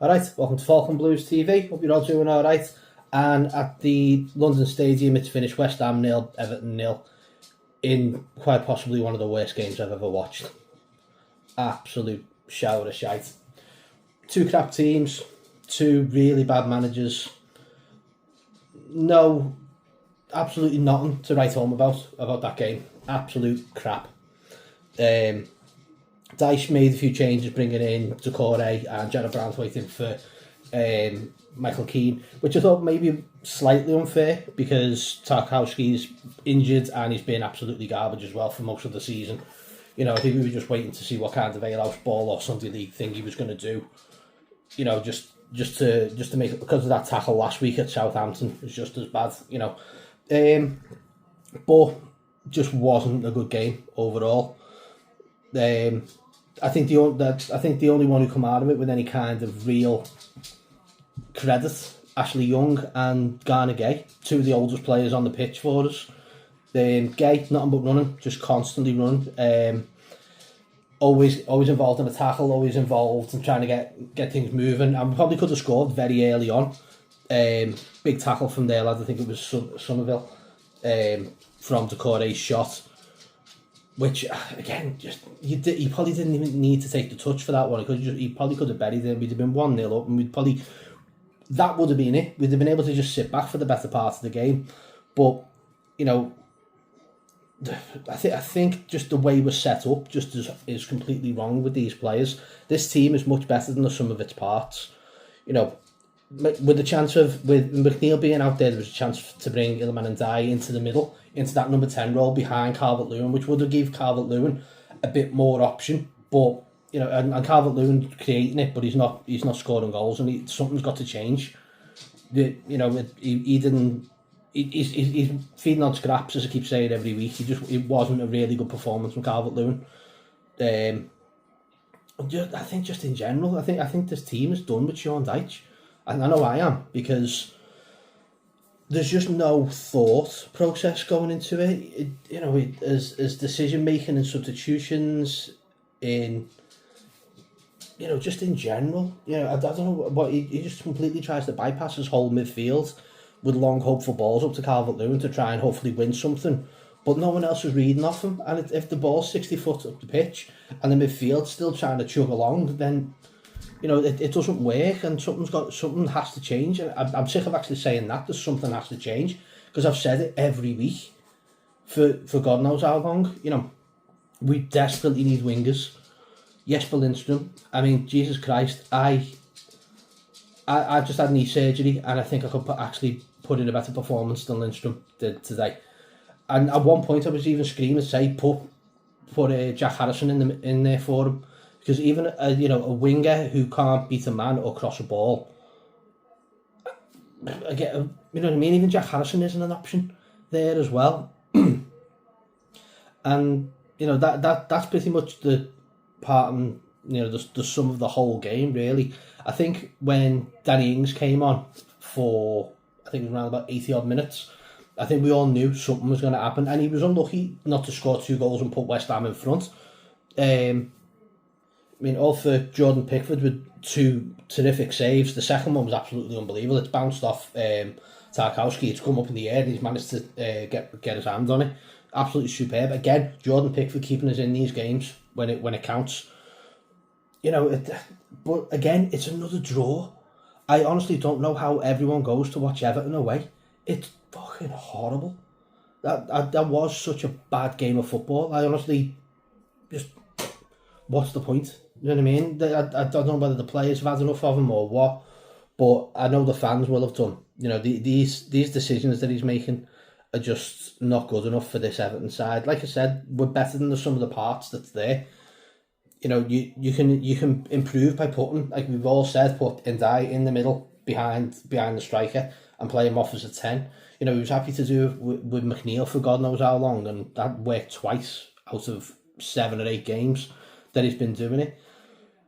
Alright, welcome to Falcon Blues TV. Hope you're all doing alright. And at the London Stadium, it's finished West Ham 0, Everton 0, in quite possibly one of the worst games I've ever watched. Absolute shower of shite. Two crap teams, two really bad managers. No, absolutely nothing to write home about that game. Absolute crap. Dyche made a few changes, bringing in Decore and Jared Brandwaite for Michael Keane, which I thought maybe slightly unfair because Tarkowski's injured and he's been absolutely garbage as well for most of the season. You know, I think we were just waiting to see what kind of alehouse ball or Sunday league thing he was going to do. You know, just to make it, because of that tackle last week at Southampton was just as bad. You know, but just wasn't a good game overall. I think the only one who come out of it with any kind of real credit, Ashley Young and Garner Gay, two of the oldest players on the pitch for us. Gay, nothing but running, just constantly running. Always involved in a tackle, always involved in trying to get things moving. And we probably could have scored very early on. Big tackle from their lad, I think it was Somerville, from Decore's shot. Which, again, just he probably didn't even need to take the touch for that one. He probably could have buried it. We'd have been 1-0 up, and that would have been it. We'd have been able to just sit back for the better part of the game. But, you know, I think just the way we're set up just is completely wrong with these players. This team is much better than the sum of its parts. You know, with McNeil being out there was a chance to bring Iliman and Dye into the middle, into that number 10 role behind Calvert-Lewin, which would have given Calvert-Lewin a bit more option. But, you know, and Calvert-Lewin creating it, but he's not scoring goals, and something's got to change. You know, he didn't. He's feeding on scraps, as I keep saying every week. It wasn't a really good performance from Calvert-Lewin. I think just in general, I think this team is done with Sean Dyche. And I know I am, because there's just no thought process going into it. You know, as decision making and substitutions in, you know, just in general. You know, I don't know what he just completely tries to bypass his whole midfield with long hopeful balls up to Calvert-Lewin to try and hopefully win something. But no one else is reading off him. And if the ball's 60 foot up the pitch and the midfield's still trying to chug along, then, you know, it doesn't work, and something has to change. And I'm sick of actually saying that something has to change, because I've said it every week for God knows how long. You know, we desperately need wingers. Jesper Lindstrom. I mean, Jesus Christ, I just had knee surgery, and I think I could actually put in a better performance than Lindstrom did today. And at one point, I was even screaming, say, put Jack Harrison in there for him. Because even a winger who can't beat a man or cross a ball, again, you know what I mean? Even Jack Harrison isn't an option there as well. And you know that's pretty much the part, and you know the sum of the whole game really. I think when Danny Ings came on for, I think it was around about 80 odd minutes, I think we all knew something was going to happen, and he was unlucky not to score 2 goals and put West Ham in front. I mean, all for Jordan Pickford with 2 terrific saves. The second one was absolutely unbelievable. It's bounced off Tarkowski. It's come up in the air, and he's managed to get his hand on it. Absolutely superb. Again, Jordan Pickford keeping us in these games when it counts. You know, but again, it's another draw. I honestly don't know how everyone goes to watch Everton away. It's fucking horrible. That was such a bad game of football. I honestly just, what's the point? You know what I mean? I don't know whether the players have had enough of him or what, but I know the fans will have done. You know, these decisions that he's making are just not good enough for this Everton side. Like I said, we're better than the sum of the parts that's there. You know, you can improve by putting, like we've all said, put Ndiaye in the middle behind the striker and play him off as a 10. You know, he was happy to do it with McNeil for God knows how long, and that worked twice out of 7 or 8 games that he's been doing it.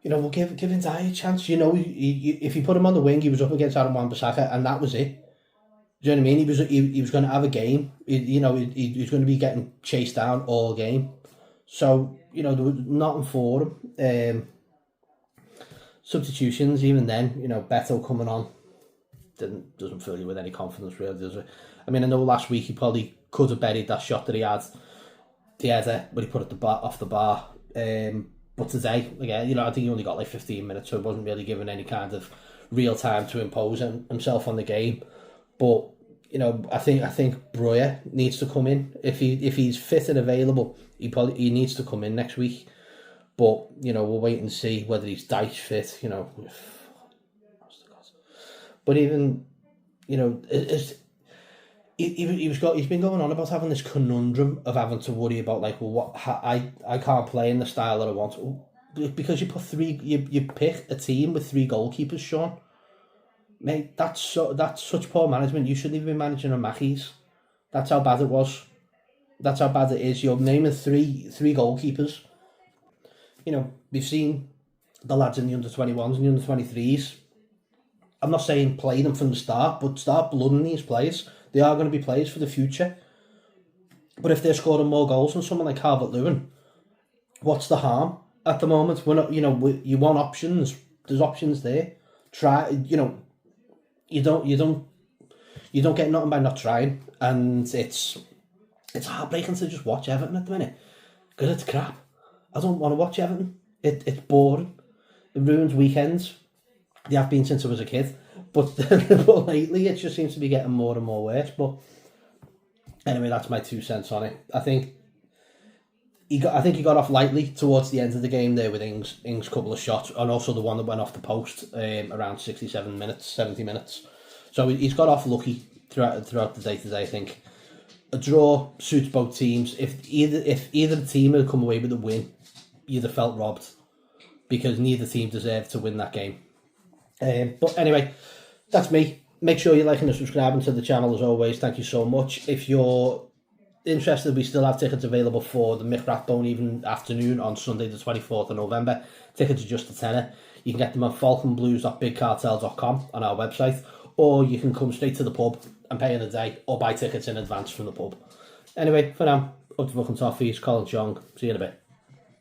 You know, we'll give Ndiaye a chance. You know, if you put him on the wing, he was up against Aaron Wan-Bissaka, and that was it. Do you know what I mean? He was going to have a game. He was going to be getting chased down all game. So, you know, there was nothing for him. Substitutions, even then, you know, Beto coming on doesn't fill you with any confidence, really, does it? I mean, I know last week he probably could have buried that shot that he had, the header, but he put it off the bar. But today, again, you know, I think he only got like 15 minutes, so he wasn't really given any kind of real time to impose himself on the game. But you know, I think Breuer needs to come in if he's fit and available. He needs to come in next week. But you know, we'll wait and see whether he's Dyche fit. You know, but even you know, he's been going on about having this conundrum of having to worry about like, well, I can't play in the style that I want because you pick a team with 3 goalkeepers, Sean. Mate, that's such poor management. You shouldn't even be managing a Mackies. That's how bad it was. That's how bad it is. You're naming three goalkeepers. You know, we've seen the lads in the under-21s and the under-23s. I'm not saying play them from the start, but start blooding these players. They are going to be players for the future. But if they're scoring more goals than someone like Calvert-Lewin, what's the harm at the moment? We're not, you know, you want options. There's options there. Try, you know, you don't get nothing by not trying, and it's heartbreaking to just watch Everton at the minute because it's crap. I don't want to watch Everton. It's boring. It ruins weekends. They have been since I was a kid, but but lately it just seems to be getting more and more worse. But anyway, that's my 2 cents on it. I think he got off lightly towards the end of the game there with Ings' couple of shots, and also the one that went off the post around 70 minutes. So he's got off lucky throughout the day today. I think a draw suits both teams. If either team had come away with a win, you'd have felt robbed because neither team deserved to win that game. But anyway, that's me. Make sure you're liking and subscribing to the channel as always. Thank you so much. If you're interested, we still have tickets available for the Mick Rathbone Even Afternoon on Sunday the 24th of November. Tickets are just a tenner. You can get them at falconblues.bigcartel.com on our website, or you can come straight to the pub and pay in a day, or buy tickets in advance from the pub. Anyway, for now, up to fucking toffees, Colin Chong. See you in a bit.